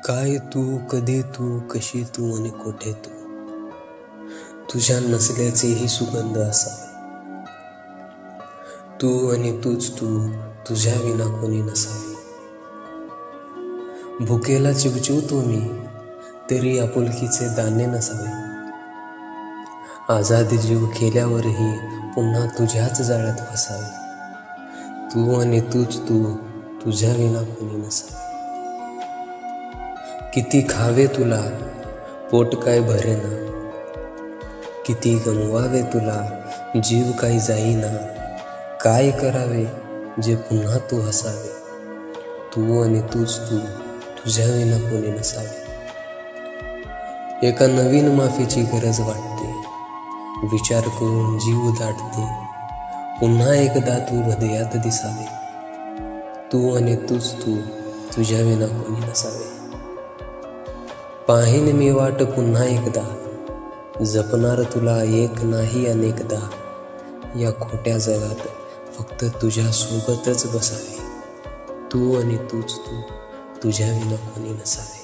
काय तू, कधी तू, कशी तू आणि कोठे तू, तुझ्या नसल्याचेही सुगंध असा. तू आणि तूच तू, तुझ्या विना कोणी नसावे. भुकेला चिवचिवतो मी, तरी आपुलकीचे दाणे नसावे. आझाद जीव केल्यावरही पुन्हा तुझ्याच जाळ्यात फसावे. तू आणि तूच तू, तुझ्या विना कोणी नसावे. किती खावे तुला, पोट काय भरेना. किती गमवावे तुला, जीव काही जाईना. काय करावे जे पुन्हा तू हसावे. तू आणि तूच तू, तुझ्या विना कोणी नसावे. एका नवीन माफीची गरज वाटते, विचार करून जीव दाटते. पुन्हा एकदा तू हृदयात दिसावे. तू आणि तूच तू, तुझ्या विना कोणी नसावे. पाहीन मी वाट पुन्हा एकदा, जपणार तुला एक नाही अनेकदा. या खोट्या जगात फक्त तुझ्या सोबतच बसावे. तू आणि तूच तू, तुझ्या विना कोणी नसावे.